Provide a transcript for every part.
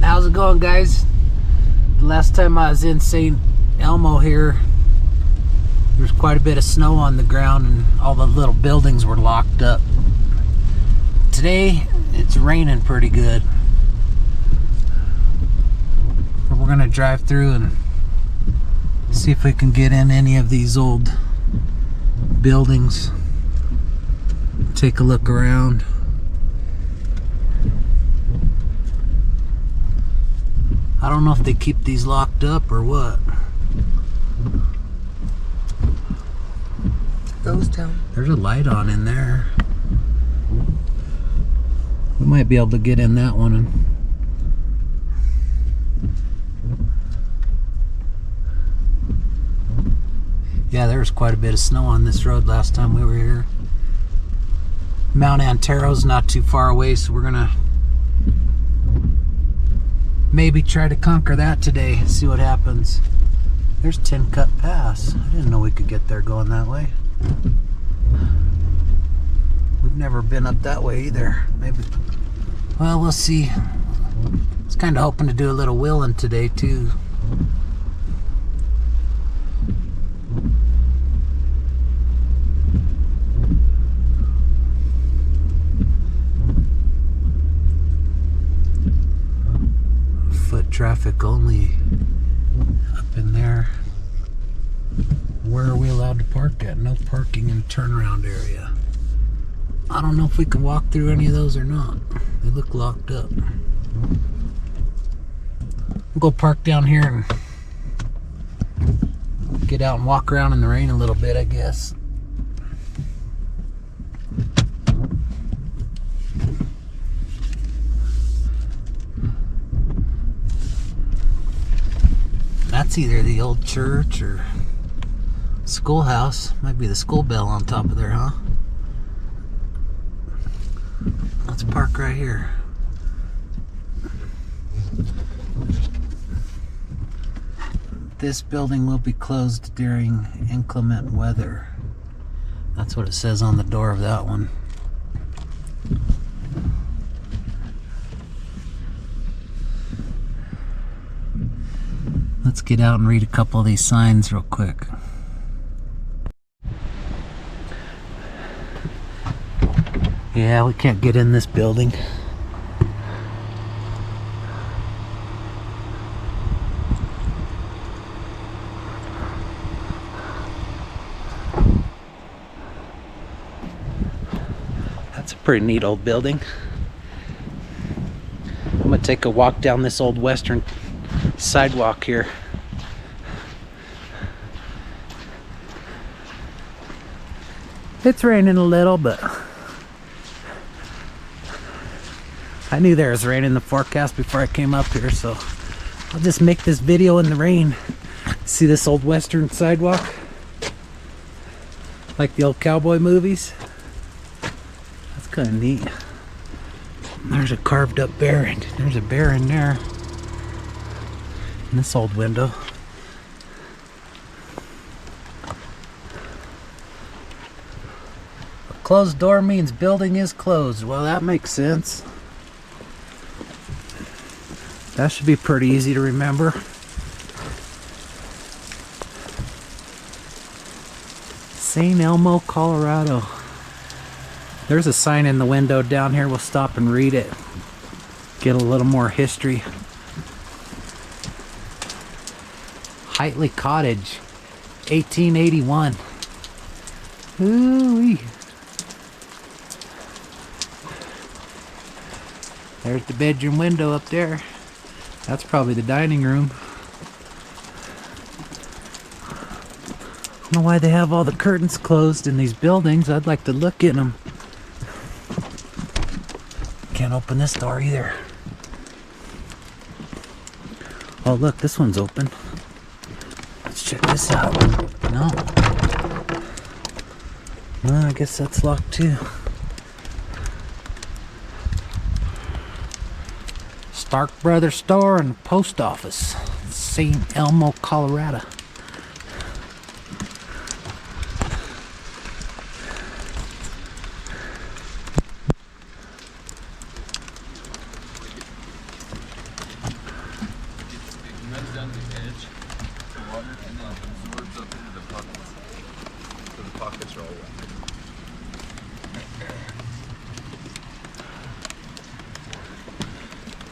How's it going, guys? The last time I was in St. Elmo here, there's quite a bit of snow on the ground and all the little buildings were locked up. Today it's raining pretty good. We're gonna drive through and see if we can get in any of these old buildings. Take a look around. I don't know if they keep these locked up or what. Ghost town. There's a light on in there. We might be able to get in that one. Yeah, there was quite a bit of snow on this road last time we were here. Mount Antero's not too far away, so we're gonna maybe try to conquer that today, see what happens. There's Tin Cup Pass. I didn't know we could get there going that way. We've never been up that way either. Maybe. Well, we'll see. I was kind of hoping to do a little wheeling today too. Foot traffic only up in there. Where are we allowed to park at? No parking in turnaround area. I don't know if we can walk through any of those or not. They look locked up. We'll go park down here and get out and walk around in the rain a little bit, I guess. That's either the old church or schoolhouse. Might be the school bell on top of there, huh? Let's park right here. This building will be closed during inclement weather. That's what it says on the door of that one. Let's get out and read a couple of these signs real quick. Yeah, we can't get in this building. That's a pretty neat old building. I'm gonna take a walk down this old western sidewalk here. It's raining a little, but I knew there was rain in the forecast before I came up here, so I'll just make this video in the rain. See this old western sidewalk? Like the old cowboy movies? That's kind of neat. There's a carved up bear, and there's a bear in there. In this old window. A closed door means building is closed. Well, that makes sense. That should be pretty easy to remember. St. Elmo, Colorado. There's a sign in the window down here. We'll stop and read it. Get a little more history. Heightley Cottage, 1881. Ooh-wee. There's the bedroom window up there. That's probably the dining room. I don't know why they have all the curtains closed in these buildings. I'd like to look in them. Can't open this door either. Oh, look, this one's open. Let's check this out. No. Well, I guess that's locked too. Stark Brothers Store and Post Office. St. Elmo, Colorado. comes down to the edge, the water, and then absorbs up into the pockets. So the pockets are all wet.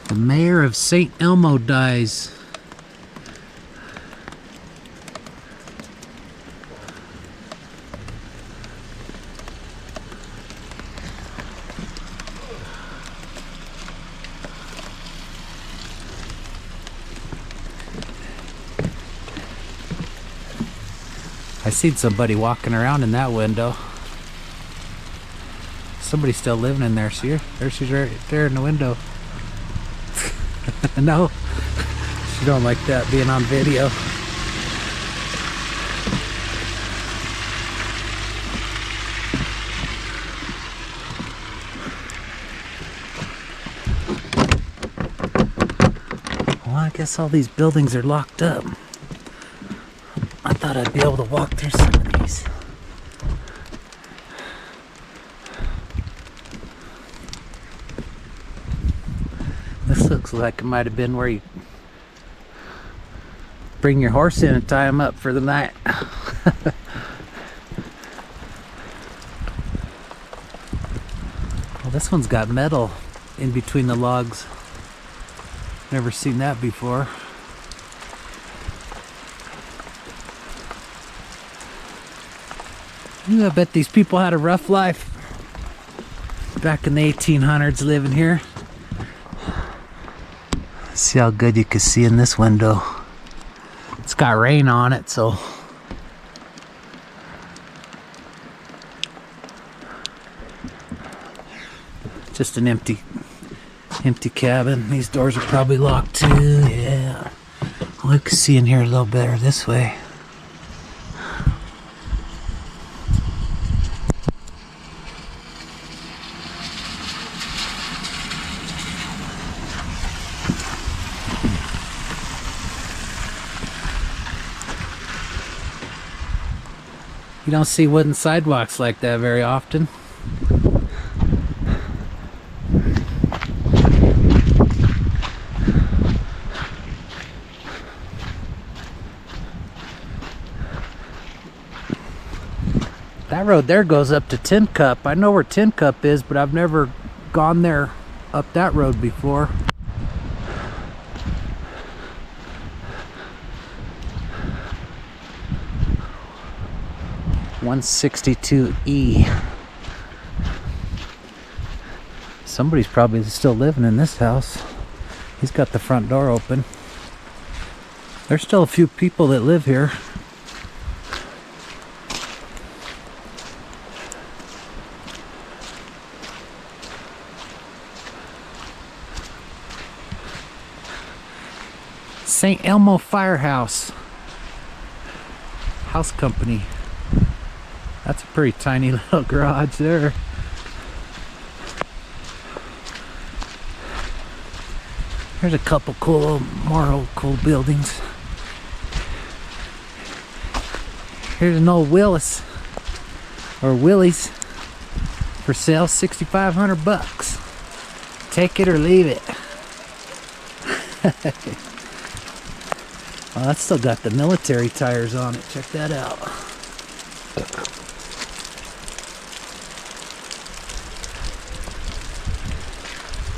The mayor of St. Elmo dies. I seen somebody walking around in that window. Somebody's still living in there. See her? There she's right there in the window. No, she don't like that being on video. Well, I guess all these buildings are locked up. I thought I'd be able to walk through some of these. This looks like it might have been where you bring your horse in and tie him up for the night. Well, this one's got metal in between the logs. Never seen that before. I bet these people had a rough life back in the 1800s living here. See how good you can see in this window. It's got rain on it, so just an empty cabin. These doors are probably locked too. Yeah. Well, I can see in here a little better this way. You don't see wooden sidewalks like that very often. That road there goes up to Tin Cup. I know where Tin Cup is, but I've never gone there up that road before. (162E). Somebody's probably still living in this house. He's got the front door open. There's still a few people that live here. St. Elmo Firehouse House Company. That's a pretty tiny little garage there. There's a couple more cool buildings. Here's an old Willis or Willie's for sale, $6,500. Take it or leave it. Well, that's still got the military tires on it. Check that out.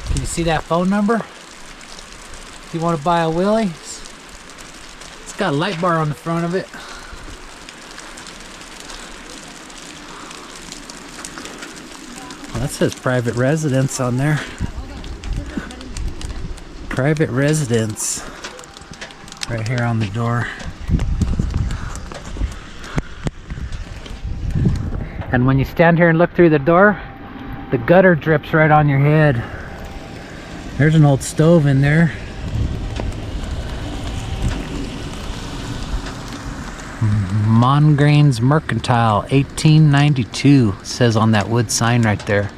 Can you see that phone number? If you want to buy a Willie, it's got a light bar on the front of it. Well, that says private residence on there. Private residence. Right here on the door. And when you stand here and look through the door, the gutter drips right on your head. There's an old stove in there. Mongrain's Mercantile, 1892, says on that wood sign right there.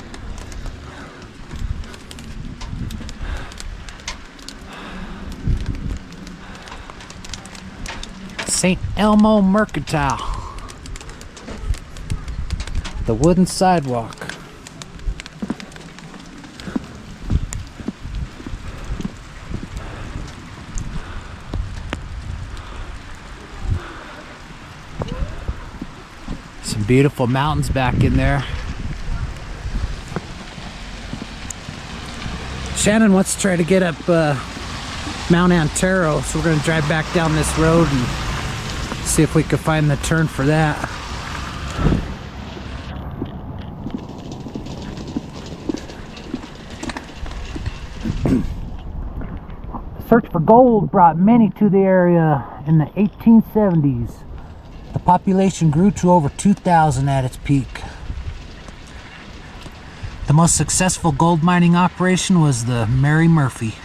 St. Elmo Mercantile. The wooden sidewalk. Beautiful mountains back in there. Shannon wants to try to get up Mount Antero, so we're going to drive back down this road and see if we can find the turn for that. Search for gold brought many to the area in the 1870s. The population grew to over 2,000 at its peak. The most successful gold mining operation was the Mary Murphy.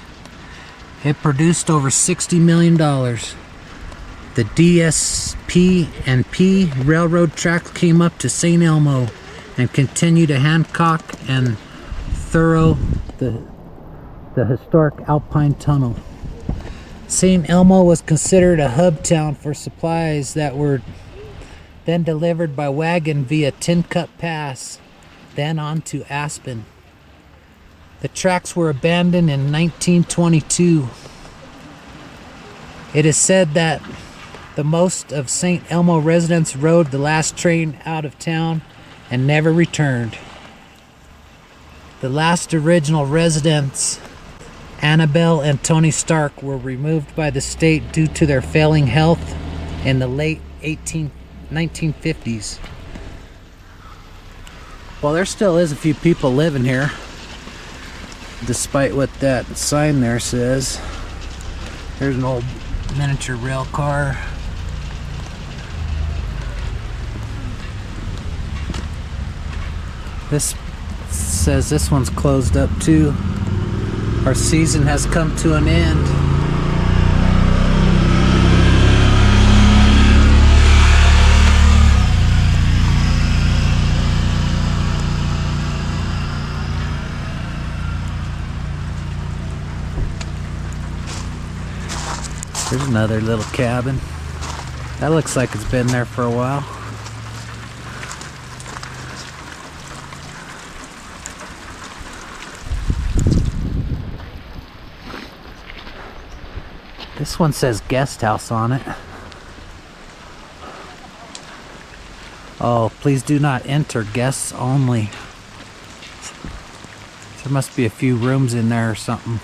It produced over $60 million. The DSP and P railroad track came up to St. Elmo and continued to Hancock and through the historic Alpine Tunnel. St. Elmo was considered a hub town for supplies that were then delivered by wagon via Tin Cup Pass, then on to Aspen. The tracks were abandoned in 1922. It is said that the most of St. Elmo residents rode the last train out of town and never returned. The last original residents, Annabelle and Tony Stark, were removed by the state due to their failing health in the late 1950s. Well, there still is a few people living here, despite what that sign there says. There's an old miniature rail car. This says this one's closed up too. Our season has come to an end. There's another little cabin. That looks like it's been there for a while. This one says guest house on it. Oh, please do not enter, guests only. There must be a few rooms in there or something.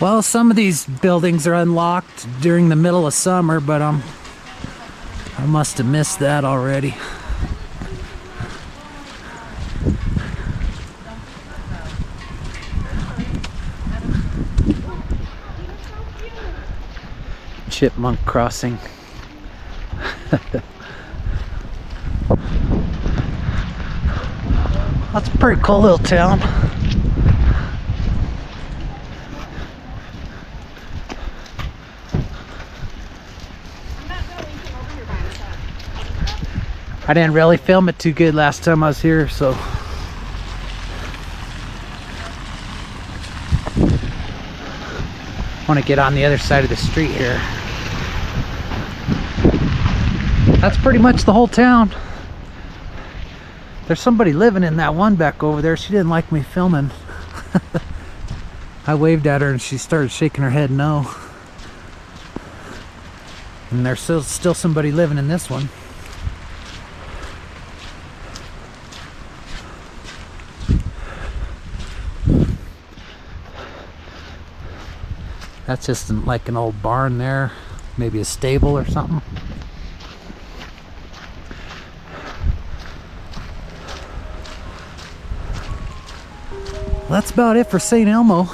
Well, some of these buildings are unlocked during the middle of summer, but I must have missed that already. Chipmunk Crossing. That's a pretty cool little town. I didn't really film it too good last time I was here, so I want to get on the other side of the street here. That's pretty much the whole town. There's somebody living in that one back over there. She didn't like me filming. I waved at her and she started shaking her head no. And there's still somebody living in this one. That's just like an old barn there, maybe a stable or something. Well, that's about it for St. Elmo.